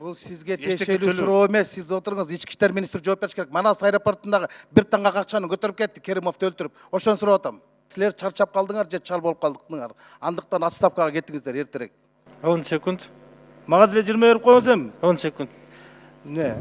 Бұл сізге тиешелүү суроо эмес, сиз отуруңуз, ички иштер министри жооп бериш керек. Манас аэропортундагы бир таңга акчаны көтөрүп кетти, Керимовду өлтүрүп. Ошону сурап атам. Силер чарчап калдыңар же чал болуп калдыңар. Андыктан отставкага кеттиңиздер ертерээк. 10 секунд. Мага деле 20 берип коюңуз эми. 10 секунд. Не?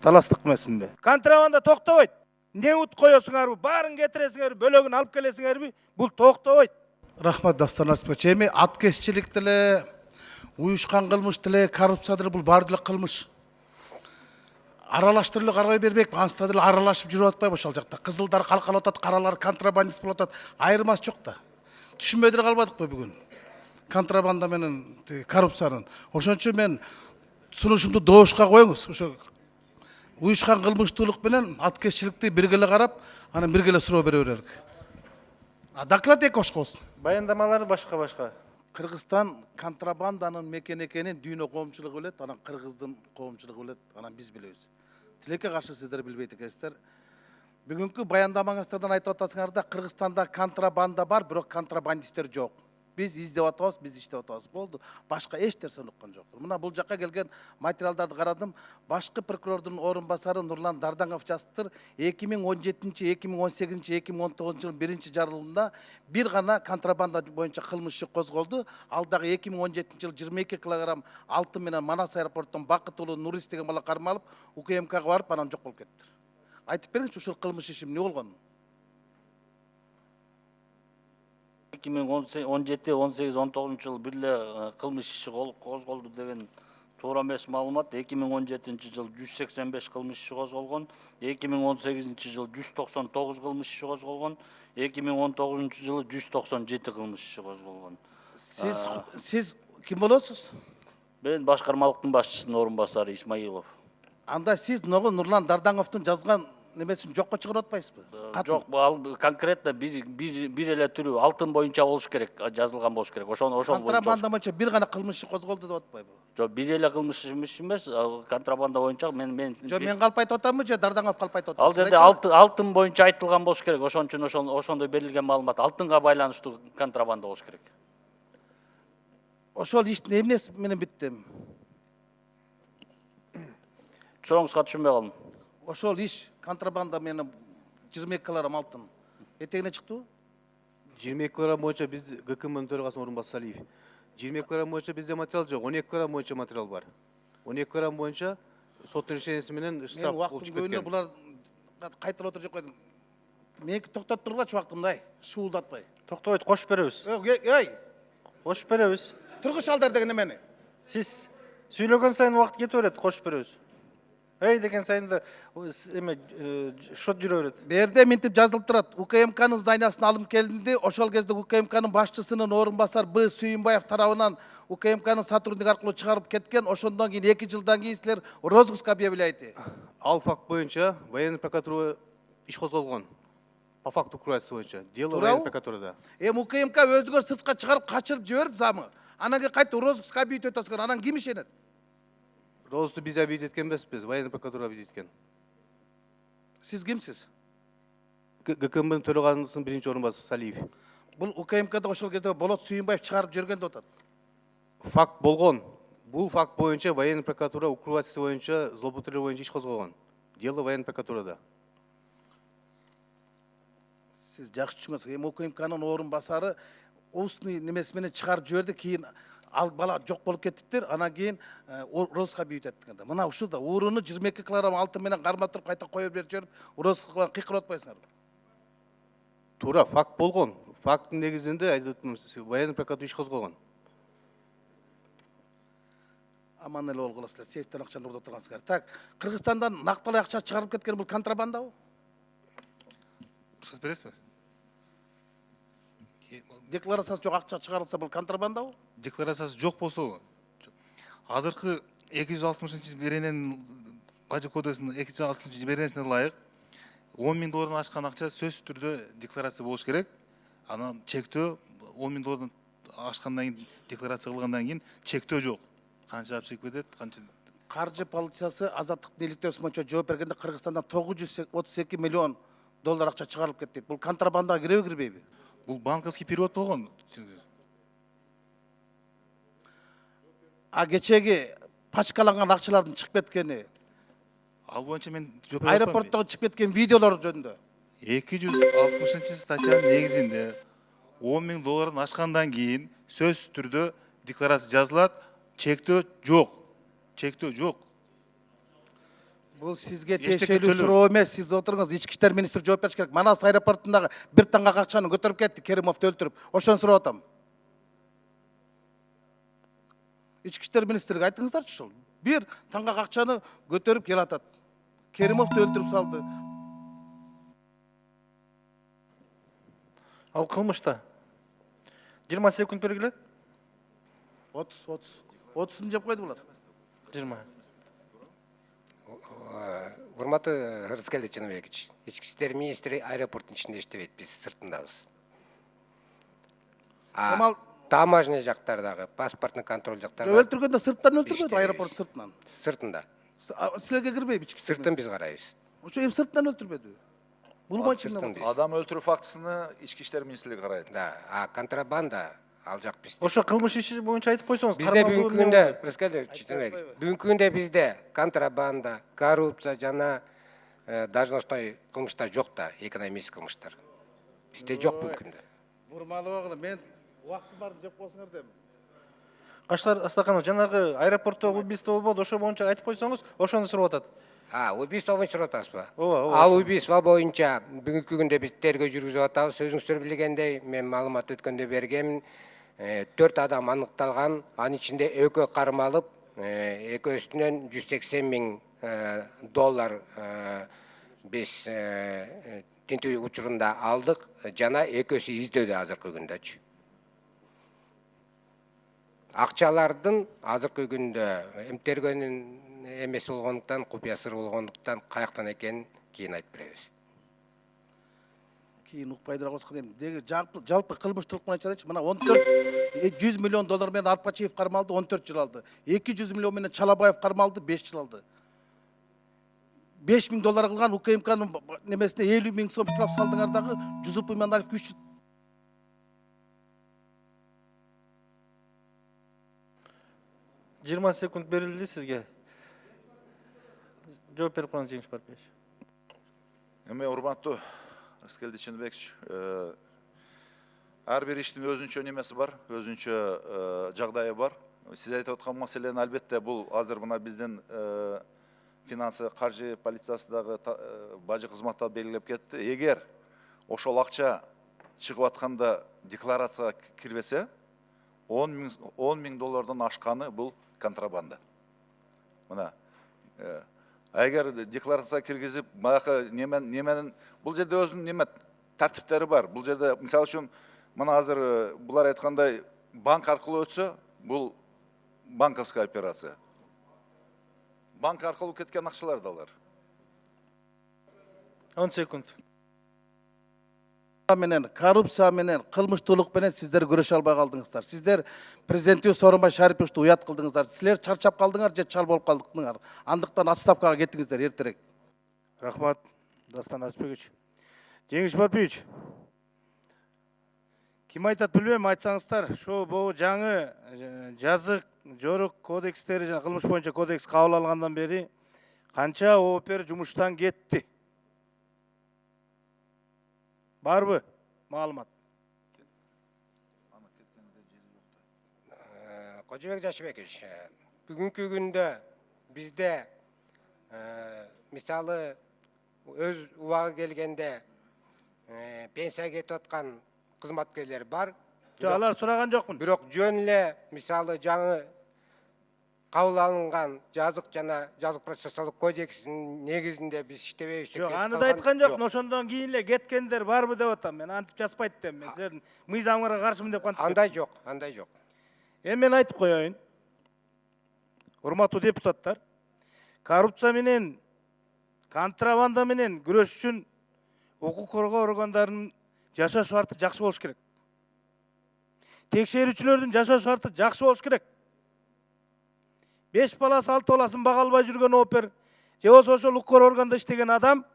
Таластык эмесминби? Контрабанда токтобойт. Не ут коесуңарбы? Баарын кетиресиңерби? Бөлөгүн алып келесиңерби? Бул токтобойт. Рахмат Дастан Арспович. Эми аткезчилик деле, уюшкан кылмыш деле, коррупция деле бул баары деле кылмыш. Аралаштырып карабай бербек, анста деле аралашып жүрүп атпайбы ошол жакта. Кызылдар калкалап атат, каралар контрабандист болуп атат. Айырмасы жок да. Түшүнбөй деле калбадыкпы бүгүн? Контрабанда менен коррупциянын. Ошон үчүн мен сунушумду добушка коюңуз. Ошо уюшкан кылмыштуулук менен аткезчиликти биргеле карап, анан биргеле суроо бере берелик. Доклад эки ошкобуз. Баяндамалары башка. Кыргызстан контрабанданын мекен экенин дүйнө коомчулугу билет, анан кыргыздын коомчулугу билет, анан биз билебиз. Тилекке каршы сиздер билбейт экенсиздер. Бүгүнкү баяндамаңыздардан айтып атасыңар да, Кыргызстанда контрабанда бар, бирок контрабандисттер жок. Biz издеп атабыз, biz иштеп атабыз. Болду. Башка эч нерсе уккан жок. Мына бул жакка келген материалдарды карадым. Башкы прокурордун орун басары Нурлан Дардаңов жазыптыр. 2017, 2018, 2019 жылдын 1 жарлыгында бир гана контрабанда боюнча кылмыш иши козголду. Ал дагы 2017 жылы 22 килограмм алтын менен Манас аэропортунан Бакыт уулу Нурис деген бала кармалып, УКМКга барып, анан жок болуп кетти. Айтып бериңизчи, ушул кылмыш иши эмне болгон? 2017, 18, 19 жыл бирле кылмыш иши козголду деген туура эмес маалымат. 2017 жыл 185 кылмыш иши козголгон, 2018 жыл 199 кылмыш иши козголгон, 2019 жылы 197 кылмыш иши козголгон. Сиз ким болосуз? Мен башкармалыктын башчысынын орун басары Исмаилов. Анда сиз Нурлан Дардаңовдун жазган немесин жокко чыгарып атпайсызбы? Жок, ал конкретно бир эле түрү алтын боюнча болуш керек, жазылган болуш керек. Ошол боюнча. Контрабанда боюнча бир гана кылмыш иши козголду деп атпайбы? Жок, бир эле кылмыш иши эмес, контрабанда боюнча мен Жок, мен калп айтып атамбы же Дардаңов калп айтып атабы? Ал жерде алтын боюнча айтылган болуш керек. Ошон үчүн ошондой берилген маалымат алтынга байланыштуу контрабанда болуш керек. Ошол иштин эмнеси менен бүттү? Сурооңузга түшүнбөй калдым. Ошол иш контрабанда менен 22 килограмм алтын этегине чыктыбы? 22 килограмм боюнча биз ГКМнын төрагасынын орун басары Салиев. 22 килограмм боюнча бизде материал жок, 12 килограмм боюнча материал бар. 12 килограмм боюнча сот решениясы менен штраф болуп чыгып кеткен. Булар кайталап отуруп койдум. Меники токтотуп тургачы убактымда, шуулдатпай. Токтобойт, кошуп беребиз. Эй, Кошуп беребиз. тургуч алдар деген эмени? Сиз сүйлөгөн сайын убакыт кетип берет, кошуп беребиз. Эй деген сайын да эме шот жүрө берет. Берде минтип жазылып турат. УКМКнын зданиясын алып келди. Ошол кезде УКМКнын башчысынын орун басары Б. Сүйүнбаев тарабынан УКМКнын сотрудник аркылуу чыгарып кеткен. Ошондон кийин 2 жылдан кийин силер розыгрышка объявляйте. Ал факт боюнча военный прокуратура иш козголгон. По факту курасы боюнча. Дело военный прокуратурада. Эми УКМК өзүгөр сыртка чыгарып качырып жиберип замы. Анан кийин кайта розыгрышка объявить этесиңер. Анан ким ишенет? Розысты биз объявить эткен эмеспиз, военный прокуратура объявить эткен. Сиз кимсиз? ГКМнын төрагасынын биринчи орун басары Салиев. Бул УКМКда ошол кезде Болот Сүйүнбаев чыгарып жүргөн деп атат. Факт болгон. Бул факт боюнча военный прокуратура укрывательство боюнча, злоупотреба боюнча иш козголгон. Дело военный прокуратурада. Сиз жакшы түшүнөсүз. Эми УКМКнын орун басары устный немеси менен чыгарып жиберди, кийин ал бала жок болуп кетиптир, анан кийин розыска объявить эттиңер да. Мына ушул да урууну 22 килограмм алтын менен кармап туруп кайта коюп берип жүрүп, розыска кыйкырып атпайсыңарбы? Туура, факт болгон. Факттын негизинде айтып атам, военный прокуратура иш козголгон. Аман эле болгула силер, сейфтен акчаны урдап тургансыздар. Так, Кыргызстандан накталай акча чыгарып кеткен бул контрабандабы? Рұқсат бересіз бе? Декларациясы жок акча чыгарылса бул контрабандабы? Декларациясы жок болсо, азыркы 260 беренен Бажы кодексинин 260 беренесине ылайык 10 000 доллардан ашкан акча сөзсүз түрдө декларация болуш керек. Анан чектөө 10 000 доллардан ашкандан кийин декларация кылгандан кийин чектөө жок. Канча чек кетет, канча Каржы полициясы азаттык иликтөөсү боюнча жооп бергенде Кыргызстандан 932 миллион доллар акча чыгарылып кетти. Бул контрабандага киреби, кирбейби? бул банковский перевод болгон. А кечеги пачкаланган акчалардын чыгып кеткени, Ал боюнча мен жооп бере албайм. аэропорттогу чыгып кеткен видеолор жөнүндө. 260-статьянын негизинде $10.000 ашкандан кийин сөзсүз түрдө декларация жазылат, чектөө жок. Чектөө жок. Бул сизге Эчтеке тиешелүү төлөө. суроо эмес, сиз отуруңуз, ички иштер министри жооп бериш керек. Манас аэропортундагы бир таңгак акчаны көтөрүп кетти, Керимовду өлтүрүп. Ошону сурап атам. Ички иштер министриге айтыңыздарчы ошол. Бир таңгак акчаны көтөрүп келатат. Керимовду өлтүрүп салды. Ал кылмышта 20 секунд бергиле. 30 жеп койду булар. 20. Урматтуу Рыскелди Чыныбекович, ички иштер министри аэропорттун ичинде иштебейт, биз сыртындабыз. Камал- Таможня жактардагы, паспортный контроль жактарда Өлтүргөндө сырттан өлтүрбөдү, аэропорт сыртынан. сыртында. Силерге кирбейби ички иштер? Сыртын биз карайбыз. Ошо эми сырттан өлтүрбөдү. Булбай Сыртын биз. Адам өлтүрүү фактысыны ички иштер министрлиги карайт. Да, контрабанда ал жак бизде. Ошо кылмыш иши боюнча айтып койсоңуз. Бизде бүгүнкү күндө, Рыскелди Чыныбекович, бүгүнкү күндө бизде контрабанда, коррупция жана должностной кылмыштар жок да, экономический кылмыштар. Бизде жок бүгүнкү күндө. Бурмалуу оглу, мен убактым барын жеп койсуңар дем. Каштар Астаканов жанагы аэропортто убийство болбоду, ошо боюнча айтып койсоңуз, ошону сурап атат. Убийство боюнча сурап атасызбы? Ооба. Ал убийство боюнча бүгүнкү күндө биз тергөө жүргүзүп атабыз. Өзүңүздөр билгендей, мен маалымат өткөндө бергенмин. 4 адам аныкталган, анын ичинде экөө кармалып, экөөсүнөн $180.000 биз тинтүү учурунда алдык, жана экөөсү издөөдө азыркы күндөчү. Акчалардын азыркы күндө тергөөнүн эмеси болгондуктан, купуя сыры болгондуктан каяктан экенин кийин айтып беребиз. Кийин укпайдыра койсок дейм. Деги жалпы кылмыштуулук менен айтайынчы, мына 100 миллион доллар менен Арпачиев кармалды, 14 жыл алды. 200 миллион менен Чалабаев кармалды, 5 жыл алды. $5.000 кылган УКМКнын немесине 50.000 сом штраф салдыңар дагы, Жусуп Иманалов 300. Жыйырма секунд берилди сизге. Жооп берип коюңуз, Жеңиш Барпиевич. Эми урматтуу Рыскелди Чыныбекович, ар бир иштин өзүнчө немеси бар, өзүнчө жагдайы бар. Сиз айтып аткан маселени албетте бул азыр мына биздин финансы, каржы полициясы дагы бажы кызматтар белгилеп кетти. Эгер ошол акча чыгып атканда декларацияга кирбесе, $10.000 ашканы бул контрабанда. Мына эгер декларация киргизип, баягы неменин бул жерде өзүнүн неме тартиптери бар. Бул жерде мисалы үчүн мына азыр булар айткандай банк аркылуу өтсө, бул банковская операция. Банк аркылуу кеткен акчалар далар. 10 секунд. Менен коррупция менен кылмыштуулук менен сиздер күрөшө албай калдыңыздар. Сиздер президенттиги Сооронбай Шариповичти уят кылдыңыздар. Силер чарчап калдыңар же чал болуп калдыңар. Андыктан отставкага кеттиңиздер эртерээк. Рахмат, Дастан Арысбекович. Жеңиш Барпиевич, ким айтат билбейм, айтсаңыздар, ошо бул жаңы жазык жорук кодекстери жана кылмыш боюнча кодекс кабыл алгандан бери канча опер жумуштан кетти? Барбы маалымат? Кожобек Жашыбекович, бүгүнкү күндө бизде мисалы өз убагы келгенде пенсияга кетип аткан кызматкерлер бар. Алар сураган жокмун. Бирок жөн эле мисалы жаңы кабыл алынган жазык жана жазык процессуалдык кодексинин негизинде биз иштебейбиз. Жок, аны да айткан жокмун. Ошондон кийин эле кеткендер барбы деп атам. Мен антип жазбайт дем. Мен силердин мыйзамыңарга каршымын деп кантип. Андай жок, андай жок. Эми мен айтып коеюн. Урматтуу депутаттар, коррупция менен, контрабанда менен күрөш үчүн укук коргоо органдарынын жашоо шарты жакшы болуш керек. Текшерүүчүлөрдүн жашоо шарты жакшы болуш керек. 5 баласы, 6 баласын бага албай жүргөн опер, же болбосо ошол укук коргоо органда иштеген адам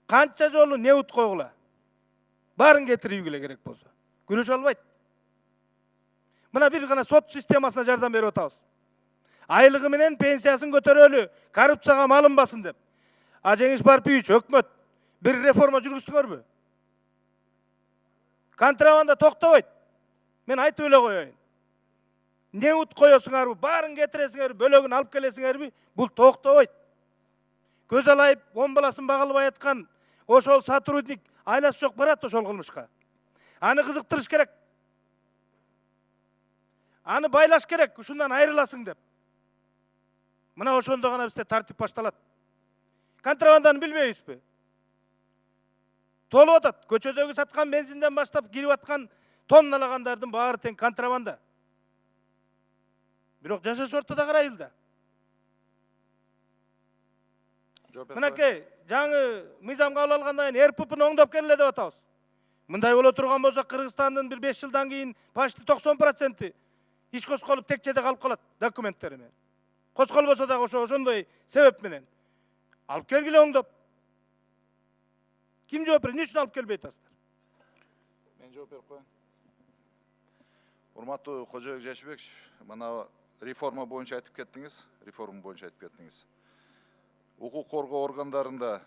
канча жолу не ут койгула. Барын кетирип ийгиле керек болсо. Күрөшө албайт. Мына бир гана сот системасына жардам берип атабыз. айлығы менен пенсиясын көтөрөлү, коррупцияга малынбасын деп. А Жеңиш Барпиевич, өкмөт бир реформа жүргүздүңөрбү? Контрабанда токтобойт. Мен айтып эле коеюн. Неут коесуңарбы, баарын кетиресиңерби, бөлөгүн алып келесиңерби, бул токтобойт. Көз алайып, 10 баласын багылбай аткан ошол сотрудник айласы жок барат ошол кылмышка. Аны кызыктырыш керек. Аны байлаш керек, ушундан айрыласың деп. Мына ошондо гана бизде тартип башталат. Контрабанданы билбейбизби? Толуп атат. Көчөдөгү саткан бензинден баштап кирип аткан тонналагандардын баары тең контрабанда. Бирок жашаш ортодо карайылда. Мынакей, жаңы мыйзам кабыл алгандан кийин РППны оңдоп келеле деп атабыз. Мындай боло турган болсо Кыргызстандын бир 5 жылдан кийин почти 90% иш косколуп текчеде калып калат документтери менен. Косколбосо дагы ошондой себеп менен. Алып келгиле оңдоп. Ким жооп берет? Эмне үчүн алып келбей атасыздар? Мен жооп берип коеюн. Урматтуу Кожоек Жашыбекович, мына реформа боюнча айтып кеттиңиз. Укук коргоо органдарында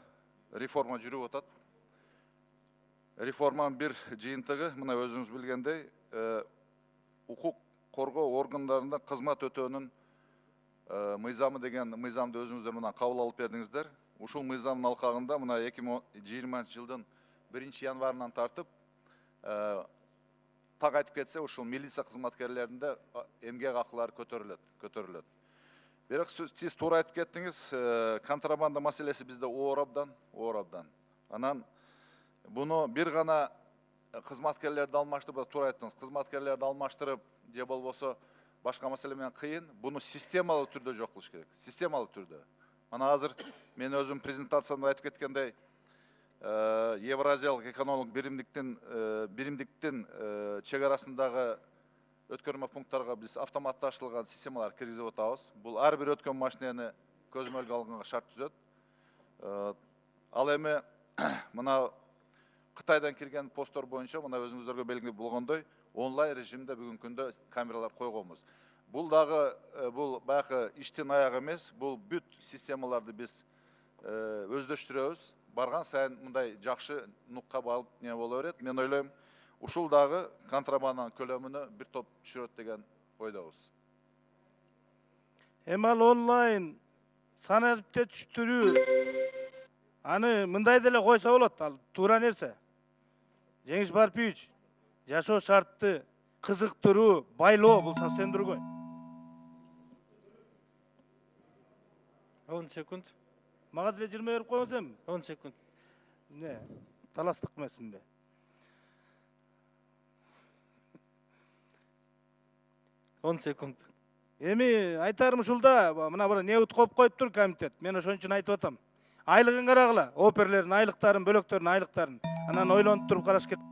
реформа жүрүп атат. Реформанын бир жыйынтыгы, мына өзүңүз билгендей, укук коргоо органдарында кызмат өтөөнүн мыйзамы деген мыйзамды өзүңүздөр мына кабыл алып бердиңиздер. Ушул мыйзамдын алкагында мына 2020 жылдын 1-январынан тартып, так айтып кетсе, ушул милиция кызматкерлеринде эмгек акылары көтөрүлөт. Бирок сиз туура айтып кеттиңиз, контрабанда маселеси бизде оор абдан. Анан буну бир гана кызматкерлерди алмаштырып, туура айттыңыз, кызматкерлерди алмаштырып, же болбосо башка маселе менен кыйын. Буну системалуу түрдө жок кылыш керек. Системалуу түрдө. Мана азыр мен өзүм презентациямда айтып кеткендей, Евразиялык экономикалык биримдиктин чек арасындагы өткөрмө пункттарга биз автоматташтырылган системалар киргизип атабыз. Бул ар бир өткөн машинени көзөмөлгө алганга шарт түзөт. Ал эми мына Кытайдан кирген посттор боюнча мына өзүңүздөргө белгилүү болгондой онлайн режимде бүгүнкү күндө камералар койгонбуз. Бул дагы баягы иштин аягы эмес, бул бүт системаларды биз өздөштүрөбүз. Барган сайын мындай жакшы нукка балып не боло берет. Мен ойлойм, ушул дагы контрабанданын көлөмүнө бир топ түшүрөт деген ойдобуз. Эми ал онлайн санариптештирүү аны мындай деле койсо болот, ал туура нерсе. Жеңиш Барпиевич, жашоо шартты кызыктыруу, байлоо бул совсем другой. 10 секунд. Мага деле 20 берип койсоңуз эми? 10 секунд. Не, таластык эмесминби? 10 секунд. Эми айтарым ушулда, мына бир неут коюп коюптур комитет. Мен ошон үчүн айтып атам. Айлыгын карагыла, оперлердин айлыктарын, бөлөктөрдүн айлыктарын. Анан ойлонуп туруп караш керек.